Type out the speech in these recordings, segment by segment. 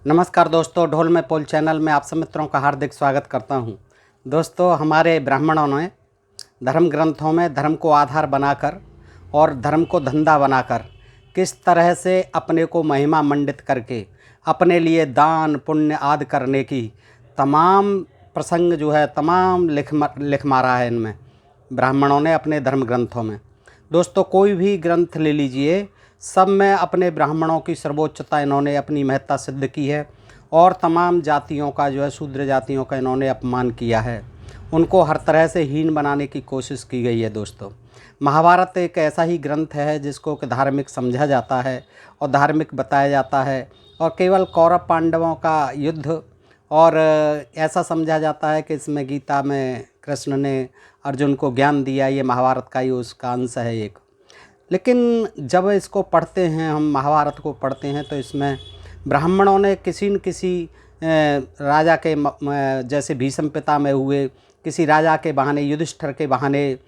नमस्कार दोस्तों, ढोल में पोल चैनल में आप सब मित्रों का हार्दिक स्वागत करता हूं। दोस्तों, हमारे ब्राह्मणों ने धर्म ग्रंथों में धर्म को आधार बनाकर और धर्म को धंधा बनाकर किस तरह से अपने को महिमा मंडित करके अपने लिए दान पुण्य आदि करने की तमाम प्रसंग जो है तमाम लिख मारा है इनमें ब्राह्मणों ने अपने धर्म ग्रंथों में। दोस्तों, कोई भी ग्रंथ ले लीजिए, सब में अपने ब्राह्मणों की सर्वोच्चता इन्होंने अपनी महत्ता सिद्ध की है और तमाम जातियों का जो है शूद्र जातियों का इन्होंने अपमान किया है, उनको हर तरह से हीन बनाने की कोशिश की गई है। दोस्तों, महाभारत एक ऐसा ही ग्रंथ है जिसको कि धार्मिक समझा जाता है और धार्मिक बताया जाता है और केवल कौरव पांडवों का युद्ध और ऐसा समझा जाता है कि इसमें गीता में कृष्ण ने अर्जुन को ज्ञान दिया, ये महाभारत का ही उसका अंश है एक। लेकिन जब इसको पढ़ते हैं, हम महाभारत को पढ़ते हैं, तो इसमें ब्राह्मणों ने किसी न किसी राजा के जैसे भीष्म पितामह हुए, किसी राजा के बहाने, युधिष्ठिर के बहाने,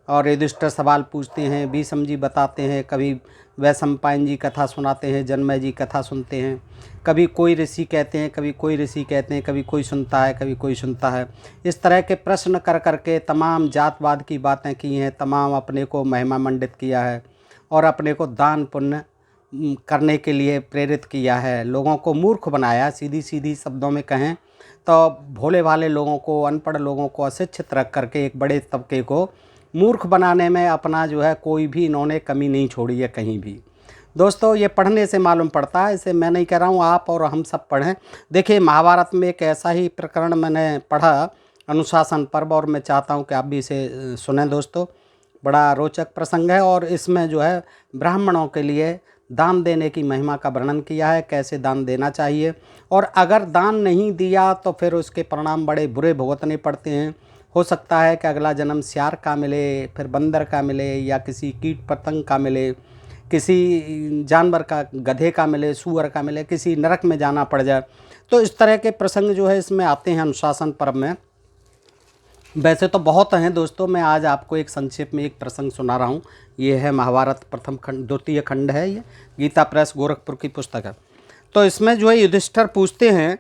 और युधिष्ठिर सवाल पूछते हैं, भीष्म जी बताते हैं, कभी वैशंपायन जी कथा सुनाते हैं, जन्मेजय जी कथा सुनते हैं, कभी कोई ऋषि कहते हैं, कभी कोई ऋषि कहते हैं, कभी कोई सुनता है, कभी कोई सुनता है। इस तरह के प्रश्न कर करके तमाम जातवाद की बातें की हैं, तमाम अपने को महिमा मंडित किया है और अपने को दान पुण्य करने के लिए प्रेरित किया है, लोगों को मूर्ख बनाया। सीधी सीधी शब्दों में कहें तो भोले भाले लोगों को, अनपढ़ लोगों को अशिक्षित रख करके एक बड़े तबके को मूर्ख बनाने में अपना जो है कोई भी इन्होंने कमी नहीं छोड़ी है कहीं भी। दोस्तों, ये पढ़ने से मालूम पड़ता है, इसे मैं नहीं कह रहा हूँ, आप और हम सब पढ़ें। देखिए, महाभारत में एक ऐसा ही प्रकरण मैंने पढ़ा, अनुशासन पर्व, और मैं चाहता हूँ कि आप भी इसे सुनें। दोस्तों, बड़ा रोचक प्रसंग है और इसमें जो है ब्राह्मणों के लिए दान देने की महिमा का वर्णन किया है, कैसे दान देना चाहिए, और अगर दान नहीं दिया तो फिर उसके परिणाम बड़े बुरे भुगतने पड़ते हैं। हो सकता है कि अगला जन्म सियार का मिले, फिर बंदर का मिले, या किसी कीट पतंग का मिले, किसी जानवर का, गधे का मिले, सूअर का मिले, किसी नरक में जाना पड़ जाए। तो इस तरह के प्रसंग जो है इसमें आते हैं अनुशासन पर्व में। वैसे तो बहुत हैं दोस्तों, मैं आज आपको एक संक्षेप में एक प्रसंग सुना रहा हूँ। ये है महाभारत प्रथम खंड, द्वितीय खंड है, ये गीता प्रेस गोरखपुर की पुस्तक है। तो इसमें जो है युधिष्ठिर पूछते हैं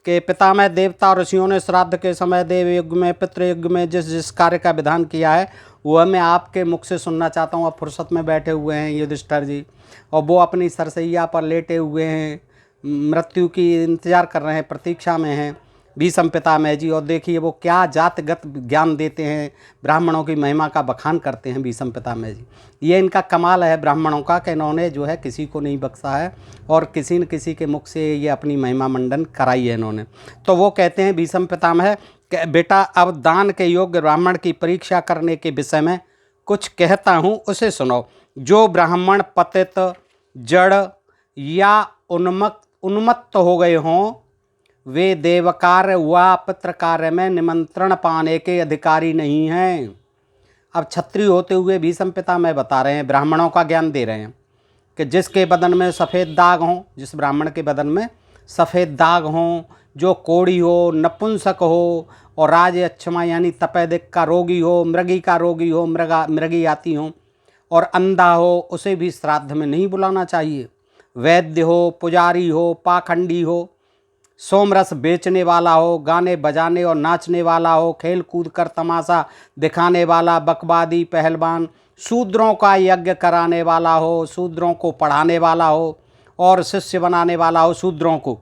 कि पितामह देवता और ऋषियों ने श्राद्ध के समय देव युग में, पितृ युग में जिस जिस कार्य का विधान किया है वह मैं आपके मुख से सुनना चाहता हूँ। अब फुर्सत में बैठे हुए हैं युधिष्ठिर जी और वो अपनी सरसैया पर लेटे हुए हैं, मृत्यु की इंतज़ार कर रहे हैं, प्रतीक्षा में हैं भीष्म पितामह जी। और देखिए वो क्या जातगत ज्ञान देते हैं, ब्राह्मणों की महिमा का बखान करते हैं भीष्म पितामह जी। ये इनका कमाल है ब्राह्मणों का कि इन्होंने जो है किसी को नहीं बख्शा है और किसी न किसी के मुख से ये अपनी महिमा मंडन कराई है इन्होंने। तो वो कहते हैं भीष्म पितामह कि बेटा, अब दान के योग्य ब्राह्मण की परीक्षा करने के विषय में कुछ कहता हूँ, उसे सुनो। जो ब्राह्मण पतित, जड़ या उन्मत्त हो गए हों, वे देव कार्य व पितृ कार्य में निमंत्रण पाने के अधिकारी नहीं हैं। अब क्षत्रिय होते हुए भीष्म पितामह बता रहे हैं, ब्राह्मणों का ज्ञान दे रहे हैं कि जिसके बदन में सफ़ेद दाग हों, जिस ब्राह्मण के बदन में सफ़ेद दाग हों, जो कोढ़ी हो, नपुंसक हो और राज अक्षमा यानी तपेदिक का रोगी हो, मृगी का रोगी हो, मृगी आती हो और अंधा हो, उसे भी श्राद्ध में नहीं बुलाना चाहिए। वैद्य हो, पुजारी हो, पाखंडी हो, सोमरस बेचने वाला हो, गाने बजाने और नाचने वाला हो, खेल कूद कर तमाशा दिखाने वाला बकवादी पहलवान, शूद्रों का यज्ञ कराने वाला हो, शूद्रों को पढ़ाने वाला हो और शिष्य बनाने वाला हो शूद्रों को,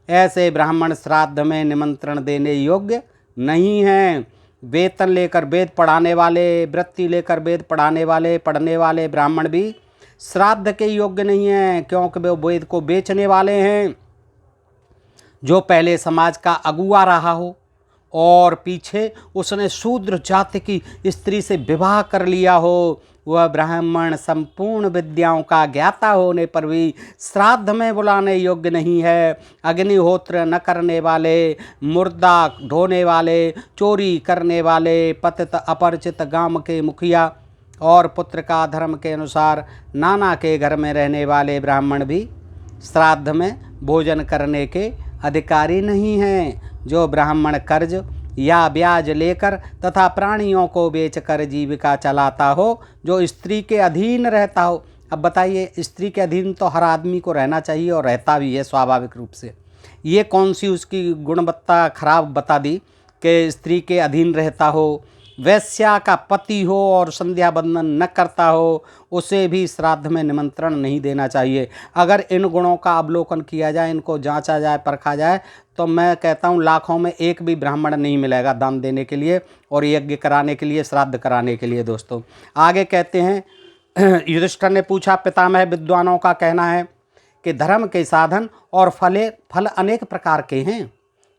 ऐसे ब्राह्मण श्राद्ध में निमंत्रण देने योग्य नहीं हैं। वेतन लेकर वेद पढ़ाने वाले, वृत्ति लेकर वेद पढ़ाने वाले, पढ़ने वाले ब्राह्मण भी श्राद्ध के योग्य नहीं हैं, क्योंकि वे वेद को बेचने वाले हैं। जो पहले समाज का अगुआ रहा हो और पीछे उसने शूद्र जाति की स्त्री से विवाह कर लिया हो, वह ब्राह्मण संपूर्ण विद्याओं का ज्ञाता होने पर भी श्राद्ध में बुलाने योग्य नहीं है। अग्निहोत्र न करने वाले, मुर्दा ढोने वाले, चोरी करने वाले, पतित अपरिचित गांव के मुखिया और पुत्र का धर्म के अनुसार नाना के घर में रहने वाले ब्राह्मण भी श्राद्ध में भोजन करने के अधिकारी नहीं हैं। जो ब्राह्मण कर्ज या ब्याज लेकर तथा प्राणियों को बेचकर जीविका चलाता हो, जो स्त्री के अधीन रहता हो। अब बताइए, स्त्री के अधीन तो हर आदमी को रहना चाहिए और रहता भी है स्वाभाविक रूप से। ये कौन सी उसकी गुणवत्ता खराब बता दी कि स्त्री के अधीन रहता हो, वैश्या का पति हो और संध्या बंदन न करता हो, उसे भी श्राद्ध में निमंत्रण नहीं देना चाहिए। अगर इन गुणों का अवलोकन किया जाए, इनको जांचा जाए, परखा जाए, तो मैं कहता हूँ लाखों में एक भी ब्राह्मण नहीं मिलेगा दान देने के लिए और यज्ञ कराने के लिए, श्राद्ध कराने के लिए। दोस्तों आगे कहते हैं, युधिष्ठिर ने पूछा, पितामह विद्वानों का कहना है कि धर्म के साधन और फल अनेक प्रकार के हैं,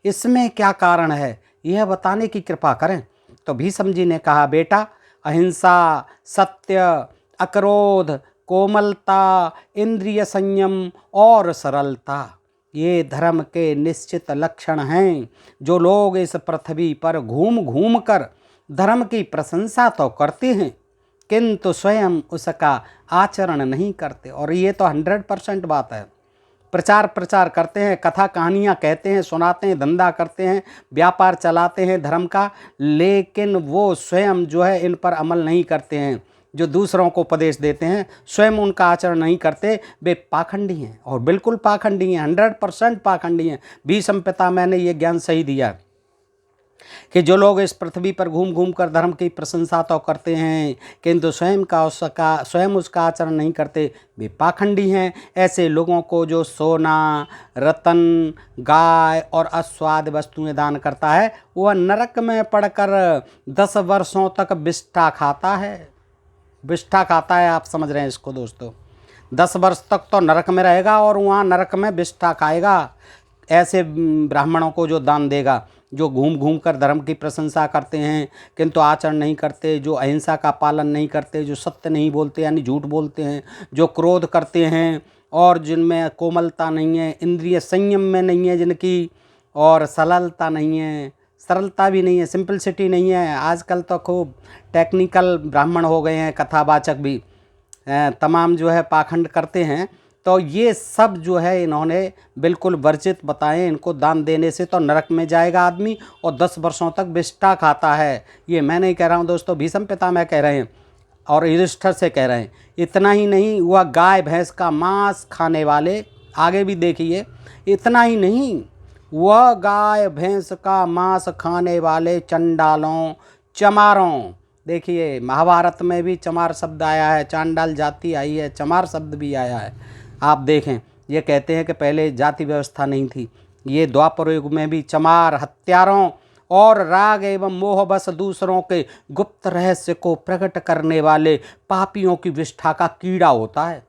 इसमें क्या कारण है, यह बताने की कृपा करें। तो भीष्म जी ने कहा, बेटा, अहिंसा, सत्य, अक्रोध, कोमलता, इंद्रिय संयम और सरलता, ये धर्म के निश्चित लक्षण हैं। जो लोग इस पृथ्वी पर घूम घूम कर धर्म की प्रशंसा तो करते हैं किंतु स्वयं उसका आचरण नहीं करते, और ये तो 100% बात है। प्रचार करते हैं, कथा कहानियाँ कहते हैं, सुनाते हैं, धंधा करते हैं, व्यापार चलाते हैं धर्म का, लेकिन वो स्वयं जो है इन पर अमल नहीं करते हैं। जो दूसरों को उपदेश देते हैं स्वयं उनका आचरण नहीं करते, वे पाखंडी हैं, और बिल्कुल पाखंडी हैं, 100% पाखंडी हैं। भीष्म पिता मैंने ये ज्ञान सही दिया कि जो लोग इस पृथ्वी पर घूम घूम कर धर्म की प्रशंसा तो करते हैं किंतु स्वयं उसका आचरण नहीं करते, वे पाखंडी हैं। ऐसे लोगों को जो सोना, रतन, गाय और अस्वाद वस्तुएं दान करता है, वह नरक में पड़कर 10 वर्षों तक विष्ठा खाता है। विष्ठा खाता है, आप समझ रहे हैं इसको दोस्तों। 10 वर्ष तक तो नरक में रहेगा और वहाँ नरक में विष्ठा खाएगा। ऐसे ब्राह्मणों को जो दान देगा, जो घूम घूम कर धर्म की प्रशंसा करते हैं किंतु आचरण नहीं करते, जो अहिंसा का पालन नहीं करते, जो सत्य नहीं बोलते यानी झूठ बोलते हैं, जो क्रोध करते हैं और जिनमें कोमलता नहीं है, इंद्रिय संयम में नहीं है जिनकी, और सरलता भी नहीं है, सिंपलिसिटी नहीं है। आजकल तो खूब टेक्निकल ब्राह्मण हो गए हैं, कथावाचक भी तमाम जो है पाखंड करते हैं। तो ये सब जो है इन्होंने बिल्कुल वर्जित बताएं। इनको दान देने से तो नरक में जाएगा आदमी और 10 वर्षों तक विष्ठा खाता है। ये मैं नहीं कह रहा हूँ दोस्तों, भीष्म पितामह कह रहे हैं और युधिष्ठिर से कह रहे हैं। इतना ही नहीं, वह गाय भैंस का मांस खाने वाले, आगे भी देखिए, इतना ही नहीं, वह गाय भैंस का मांस खाने वाले चंडालों, चमारों, देखिए महाभारत में भी चमार शब्द आया है, चांडाल जाति आई है, चमार शब्द भी आया है। आप देखें, ये कहते हैं कि पहले जाति व्यवस्था नहीं थी, ये द्वापर युग में भी चमार, हत्यारों और राग एवं मोहबस दूसरों के गुप्त रहस्य को प्रकट करने वाले पापियों की विष्ठा का कीड़ा होता है।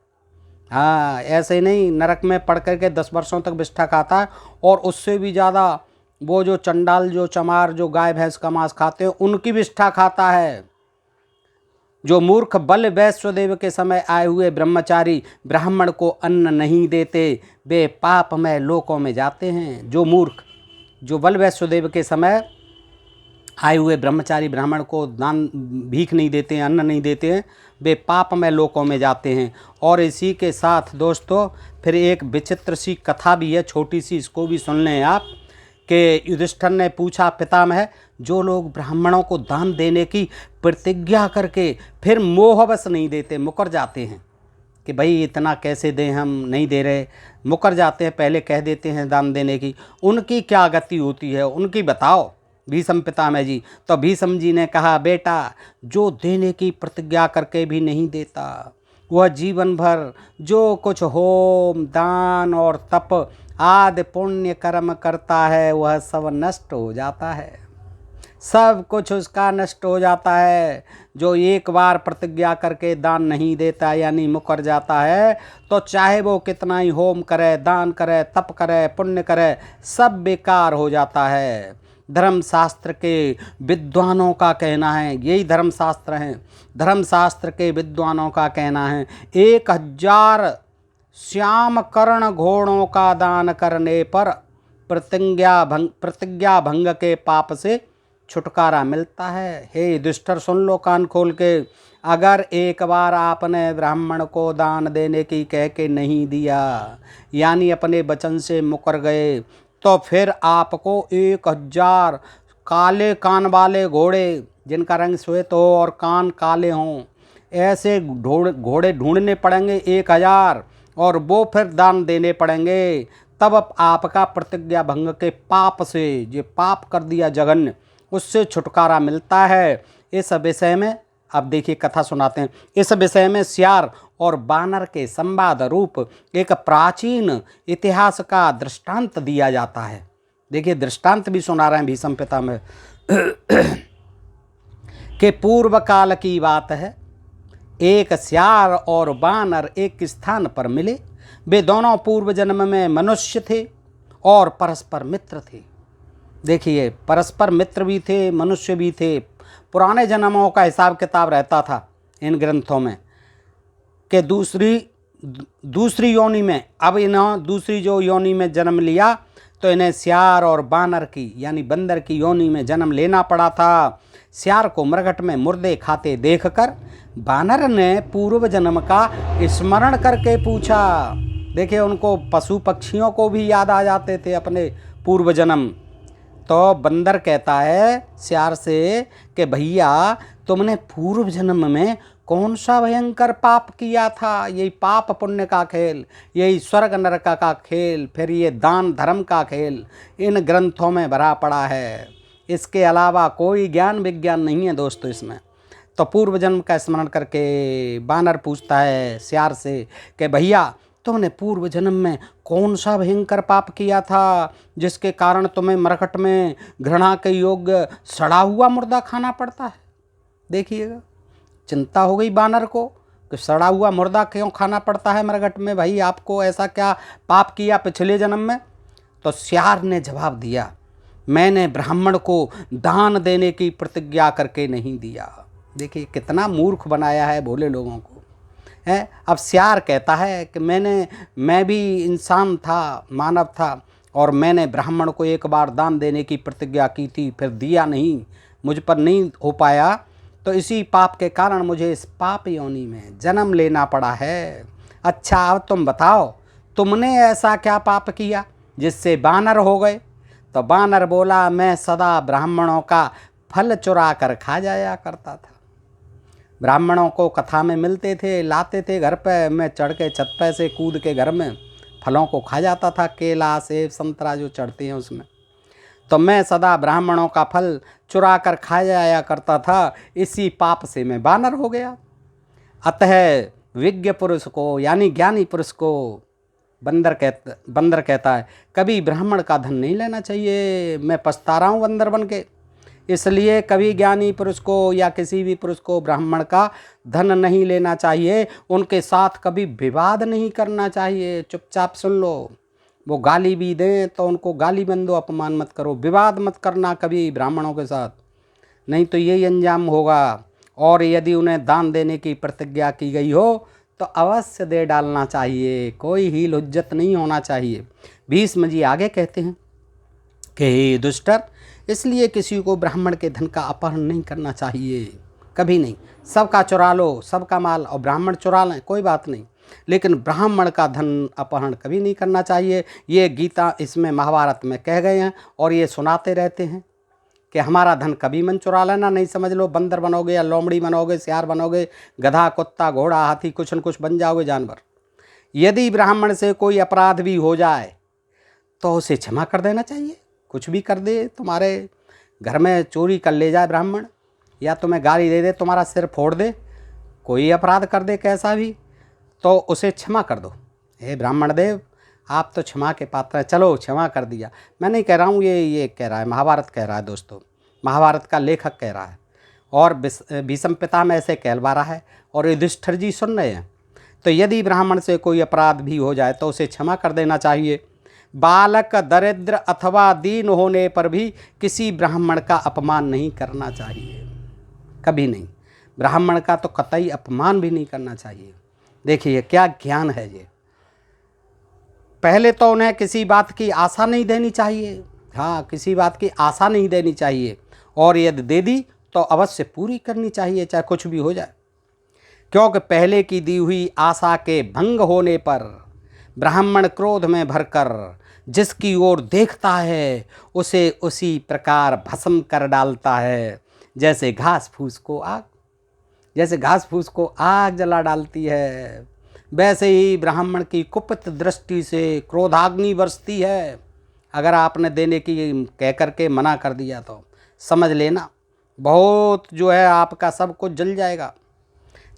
हाँ, ऐसे नहीं नरक में पड़ करके 10 वर्षों तक विष्ठा खाता है, और उससे भी ज़्यादा वो जो चंडाल, जो चमार, जो गाय भैंस का मांस खाते हैं, उनकी विष्ठा खाता है। जो मूर्ख बल वैश्वदेव के समय आए हुए ब्रह्मचारी ब्राह्मण को अन्न नहीं देते, वे पापमय लोकों में जाते हैं। जो मूर्ख, जो बल वैश्वदेव के समय आए हुए ब्रह्मचारी ब्राह्मण को दान भीख नहीं देते हैं, अन्न नहीं देते हैं, वे पापमय लोकों में जाते हैं। और इसी के साथ दोस्तों फिर एक विचित्र सी कथा भी है, छोटी सी, इसको भी सुन लें आप। कि युधिष्ठिर ने पूछा, पितामह, जो लोग ब्राह्मणों को दान देने की प्रतिज्ञा करके फिर मोहवश नहीं देते, मुकर जाते हैं कि भाई इतना कैसे दें, हम नहीं दे रहे, मुकर जाते हैं, पहले कह देते हैं दान देने की, उनकी क्या गति होती है, उनकी बताओ भीष्म पितामह जी। तो भीष्म जी ने कहा, बेटा, जो देने की प्रतिज्ञा करके भी नहीं देता, वह जीवन भर जो कुछ होम, दान और तप आदि पुण्य कर्म करता है, वह सब नष्ट हो जाता है, सब कुछ उसका नष्ट हो जाता है। जो एक बार प्रतिज्ञा करके दान नहीं देता यानी मुकर जाता है, तो चाहे वो कितना ही होम करे, दान करे, तप करे, पुण्य करे, सब बेकार हो जाता है। धर्मशास्त्र के विद्वानों का कहना है, यही धर्मशास्त्र हैं, धर्मशास्त्र के विद्वानों का कहना है, 1000 श्याम कर्ण घोड़ों का दान करने पर प्रतिज्ञा भंग के पाप से छुटकारा मिलता है। हे युधिष्ठिर, सुन लो कान खोल के, अगर एक बार आपने ब्राह्मण को दान देने की कह के नहीं दिया यानी अपने वचन से मुकर गए, तो फिर आपको 1000 काले कान वाले घोड़े, जिनका रंग श्वेत हो और कान काले हों, ऐसे घोड़े ढूंढने पड़ेंगे 1000, और वो फिर दान देने पड़ेंगे। तब आपका प्रतिज्ञा भंग के पाप से, ये पाप कर दिया जघन्य, उससे छुटकारा मिलता है। इस विषय में अब देखिए कथा सुनाते हैं। इस विषय में सियार और बानर के संवाद रूप एक प्राचीन इतिहास का दृष्टांत दिया जाता है। देखिए दृष्टांत भी सुना रहे हैं भीष्म पितामह के पूर्व काल की बात है। एक सियार और बानर एक स्थान पर मिले। वे दोनों पूर्व जन्म में मनुष्य थे और परस्पर मित्र थे। देखिए परस्पर मित्र भी थे, मनुष्य भी थे। पुराने जन्मों का हिसाब किताब रहता था इन ग्रंथों में कि दूसरी योनि में, अब इन्होंने दूसरी जो योनि में जन्म लिया तो इन्हें सियार और बानर की यानी बंदर की योनि में जन्म लेना पड़ा था। सियार को मरघट में मुर्दे खाते देखकर बानर ने पूर्व जन्म का स्मरण करके पूछा। देखिए उनको पशु पक्षियों को भी याद आ जाते थे अपने पूर्व जन्म। तो बंदर कहता है सियार से कि भैया तुमने पूर्व जन्म में कौन सा भयंकर पाप किया था? यही पाप पुण्य का खेल, यही स्वर्ग नरक का खेल, फिर ये दान धर्म का खेल इन ग्रंथों में भरा पड़ा है। इसके अलावा कोई ज्ञान विज्ञान नहीं है दोस्तों इसमें। तो पूर्व जन्म का स्मरण करके बानर पूछता है सियार से कि भैया तुमने पूर्व जन्म में कौन सा भयंकर पाप किया था जिसके कारण तुम्हें मरकट में घृणा के योग्य सड़ा हुआ मुर्दा खाना पड़ता है? देखिएगा चिंता हो गई बानर को कि सड़ा हुआ मुर्दा क्यों खाना पड़ता है मरघट में, भाई आपको ऐसा क्या पाप किया पिछले जन्म में? तो सियार ने जवाब दिया, मैंने ब्राह्मण को दान देने की प्रतिज्ञा करके नहीं दिया। देखिए कितना मूर्ख बनाया है भोले लोगों को है। अब सियार कहता है कि मैं भी इंसान था, मानव था, और मैंने ब्राह्मण को एक बार दान देने की प्रतिज्ञा की थी, फिर दिया नहीं, मुझ पर नहीं हो पाया, तो इसी पाप के कारण मुझे इस पाप योनि में जन्म लेना पड़ा है। अच्छा अब तुम बताओ तुमने ऐसा क्या पाप किया जिससे बानर हो गए? तो बानर बोला, मैं सदा ब्राह्मणों का फल चुरा कर खा जाया करता था। ब्राह्मणों को कथा में मिलते थे, लाते थे घर पे, मैं चढ़ के छत पे से कूद के घर में फलों को खा जाता था, केला सेब संतरा जो चढ़ते हैं उसमें। तो मैं सदा ब्राह्मणों का फल चुरा कर खा जाया करता था, इसी पाप से मैं बानर हो गया। अतः विज्ञ पुरुष को यानी ज्ञानी पुरुष को बंदर कहता है कभी ब्राह्मण का धन नहीं लेना चाहिए। मैं पछता रहा हूँ बंदर बन के, इसलिए कभी ज्ञानी पुरुष को या किसी भी पुरुष को ब्राह्मण का धन नहीं लेना चाहिए। उनके साथ कभी विवाद नहीं करना चाहिए। चुपचाप सुन लो, वो गाली भी दें तो उनको गाली बंदो, अपमान मत करो, विवाद मत करना कभी ब्राह्मणों के साथ, नहीं तो यही अंजाम होगा। और यदि उन्हें दान देने की प्रतिज्ञा की गई हो तो अवश्य दे डालना चाहिए, कोई हील हुज्जत नहीं होना चाहिए। भीष्म जी आगे कहते हैं कि हे दुष्टर, इसलिए किसी को ब्राह्मण के धन का अपहरण नहीं करना चाहिए, कभी नहीं। सबका चुरा लो, सबका माल, और ब्राह्मण चुरा लें कोई बात नहीं, लेकिन ब्राह्मण का धन अपहरण कभी नहीं करना चाहिए। ये गीता इसमें महाभारत में कह गए हैं और ये सुनाते रहते हैं कि हमारा धन कभी मन चुरा लेना नहीं। समझ लो बंदर बनोगे या लोमड़ी बनोगे, सियार बनोगे, गधा कुत्ता घोड़ा हाथी कुछ न कुछ बन जाओगे जानवर। यदि ब्राह्मण से कोई अपराध भी हो जाए तो उसे क्षमा कर देना चाहिए। कुछ भी कर दे, तुम्हारे घर में चोरी कर ले जाए ब्राह्मण, या तुम्हें गाली दे दे, तुम्हारा सिर फोड़ दे, कोई अपराध कर दे कैसा भी, तो उसे क्षमा कर दो। हे ब्राह्मण देव, आप तो क्षमा के पात्र हैं, चलो क्षमा कर दिया। मैं नहीं कह रहा हूँ, ये कह रहा है महाभारत कह रहा है दोस्तों, महाभारत का लेखक कह रहा है, और भीष्म पितामह ऐसे कहलवा रहा है और युधिष्ठिर जी सुन रहे हैं। तो यदि ब्राह्मण से कोई अपराध भी हो जाए तो उसे क्षमा कर देना चाहिए। बालक दरिद्र अथवा दीन होने पर भी किसी ब्राह्मण का अपमान नहीं करना चाहिए, कभी नहीं। ब्राह्मण का तो कतई अपमान भी नहीं करना चाहिए। देखिए क्या ज्ञान है ये। पहले तो उन्हें किसी बात की आशा नहीं देनी चाहिए, हाँ किसी बात की आशा नहीं देनी चाहिए, और यदि दे दी तो अवश्य पूरी करनी चाहिए, चाहे कुछ भी हो जाए। क्योंकि पहले की दी हुई आशा के भंग होने पर ब्राह्मण क्रोध में भरकर जिसकी ओर देखता है उसे उसी प्रकार भस्म कर डालता है, जैसे घास फूस को आग जला डालती है। वैसे ही ब्राह्मण की कुपित दृष्टि से क्रोधाग्नि बरसती है। अगर आपने देने की कह करके मना कर दिया तो समझ लेना बहुत जो है आपका सब कुछ जल जाएगा,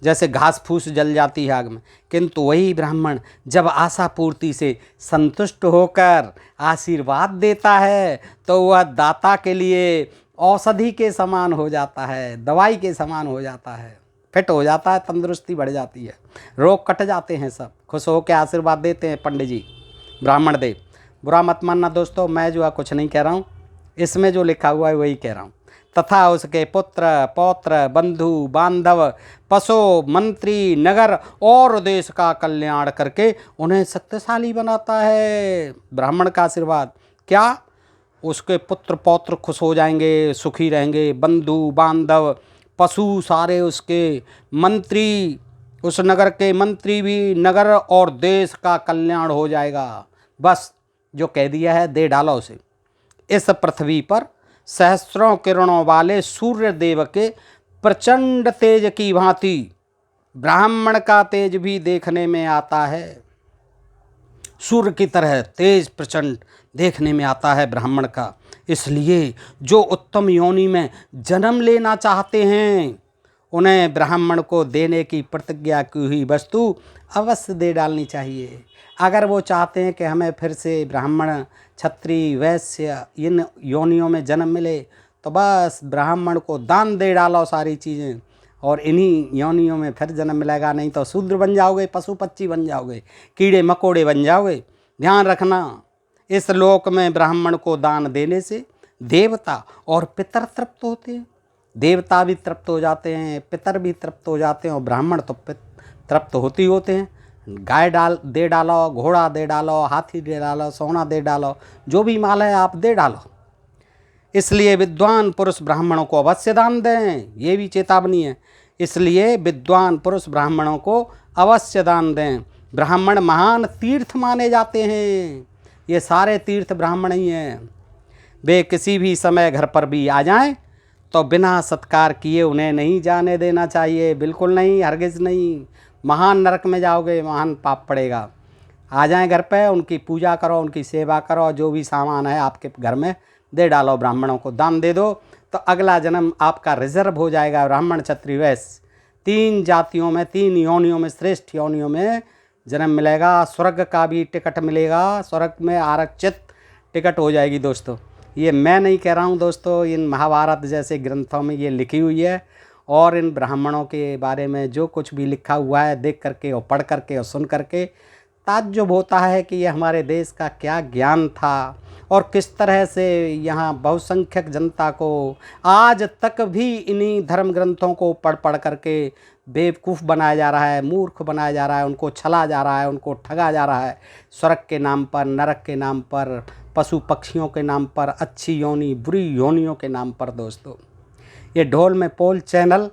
जैसे घास फूस जल जाती है आग में। किंतु वही ब्राह्मण जब आशा पूर्ति से संतुष्ट होकर आशीर्वाद देता है तो वह दाता के लिए औषधि के समान हो जाता है, दवाई के समान हो जाता है, फिट हो जाता है, तंदुरुस्ती बढ़ जाती है, रोग कट जाते हैं, सब खुश होकर आशीर्वाद देते हैं पंडित जी, ब्राह्मण देव। बुरा मत मानना दोस्तों, मैं जो है कुछ नहीं कह रहा हूँ, इसमें जो लिखा हुआ है वही कह रहा हूँ। तथा उसके पुत्र पौत्र बंधु बांधव पशु मंत्री नगर और देश का कल्याण करके उन्हें शक्तिशाली बनाता है। ब्राह्मण का आशीर्वाद क्या, उसके पुत्र पौत्र खुश हो जाएंगे, सुखी रहेंगे, बंधु बांधव पशु सारे उसके, मंत्री उस नगर के मंत्री भी, नगर और देश का कल्याण हो जाएगा। बस जो कह दिया है दे डालो उसे। इस पृथ्वी पर सहस्रों किरणों वाले सूर्य देव के प्रचंड तेज की भांति ब्राह्मण का तेज भी देखने में आता है। सूर्य की तरह तेज प्रचंड देखने में आता है ब्राह्मण का। इसलिए जो उत्तम योनि में जन्म लेना चाहते हैं उन्हें ब्राह्मण को देने की प्रतिज्ञा की हुई वस्तु अवश्य दे डालनी चाहिए। अगर वो चाहते हैं कि हमें फिर से ब्राह्मण क्षत्रिय वैश्य इन योनियों में जन्म मिले तो बस ब्राह्मण को दान दे डालो सारी चीज़ें, और इन्हीं योनियों में फिर जन्म मिलेगा। नहीं तो शूद्र बन जाओगे, पशु पक्षी बन जाओगे, कीड़े मकोड़े बन जाओगे। ध्यान रखना, इस लोक में ब्राह्मण को दान देने से देवता और पितर तृप्त होते हैं। देवता भी तृप्त हो जाते हैं, पितर भी तृप्त हो जाते हैं, और ब्राह्मण तो तृप्त होते ही होते हैं। गाय दे डालो, घोड़ा दे डालो, हाथी दे डालो, सोना दे डालो, जो भी माल है आप दे डालो। इसलिए विद्वान पुरुष ब्राह्मणों को अवश्य दान दें, ये भी चेतावनी है। इसलिए विद्वान पुरुष ब्राह्मणों को अवश्य दान दें। ब्राह्मण महान तीर्थ माने जाते हैं, ये सारे तीर्थ ब्राह्मण ही हैं। वे किसी भी समय घर पर भी आ जाएं तो बिना सत्कार किए उन्हें नहीं जाने देना चाहिए, बिल्कुल नहीं, हरगिज़ नहीं। महान नरक में जाओगे, महान पाप पड़ेगा। आ जाएं घर पे, उनकी पूजा करो, उनकी सेवा करो, जो भी सामान है आपके घर में दे डालो, ब्राह्मणों को दान दे दो, तो अगला जन्म आपका रिजर्व हो जाएगा। ब्राह्मण क्षत्रिय वैश्य 3 जातियों में, 3 योनियों में, श्रेष्ठ योनियों में जन्म मिलेगा। स्वर्ग का भी टिकट मिलेगा, स्वर्ग में आरक्षित टिकट हो जाएगी दोस्तों। ये मैं नहीं कह रहा हूँ दोस्तों, इन महाभारत जैसे ग्रंथों में ये लिखी हुई है। और इन ब्राह्मणों के बारे में जो कुछ भी लिखा हुआ है देख करके और पढ़ करके और सुन करके ताज्जुब होता है कि ये हमारे देश का क्या ज्ञान था और किस तरह से यहाँ बहुसंख्यक जनता को आज तक भी इन्हीं धर्म ग्रंथों को पढ़ पढ़ करके बेवकूफ़ बनाया जा रहा है, मूर्ख बनाया जा रहा है, उनको छला जा रहा है, उनको ठगा जा रहा है, स्वर्ग के नाम पर, नरक के नाम पर, पशु पक्षियों के नाम पर, अच्छी योनि बुरी योनियों के नाम पर। दोस्तों ये ढोल में पोल चैनल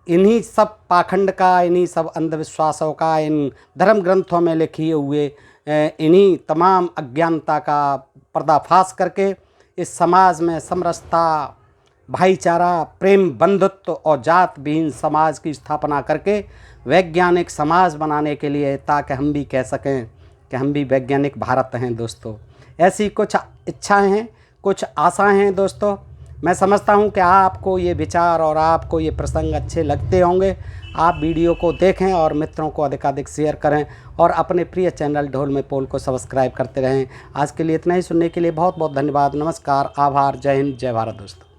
इन्हीं सब पाखंड का, इन्हीं सब अंधविश्वासों का, इन धर्म ग्रंथों में लिखे हुए इन्हीं तमाम अज्ञानता का पर्दाफाश करके इस समाज में समरसता, भाईचारा, प्रेम, बंधुत्व और जात विहीन समाज की स्थापना करके वैज्ञानिक समाज बनाने के लिए, ताकि हम भी कह सकें कि हम भी वैज्ञानिक भारत हैं। दोस्तों ऐसी कुछ इच्छाएं हैं, कुछ आशाएं हैं। दोस्तों मैं समझता हूं कि आपको ये विचार और आपको ये प्रसंग अच्छे लगते होंगे। आप वीडियो को देखें और मित्रों को अधिकाधिक शेयर करें और अपने प्रिय चैनल ढोल में पोल को सब्सक्राइब करते रहें। आज के लिए इतना ही, सुनने के लिए बहुत बहुत धन्यवाद। नमस्कार, आभार, जय हिंद, जय भारत दोस्तों।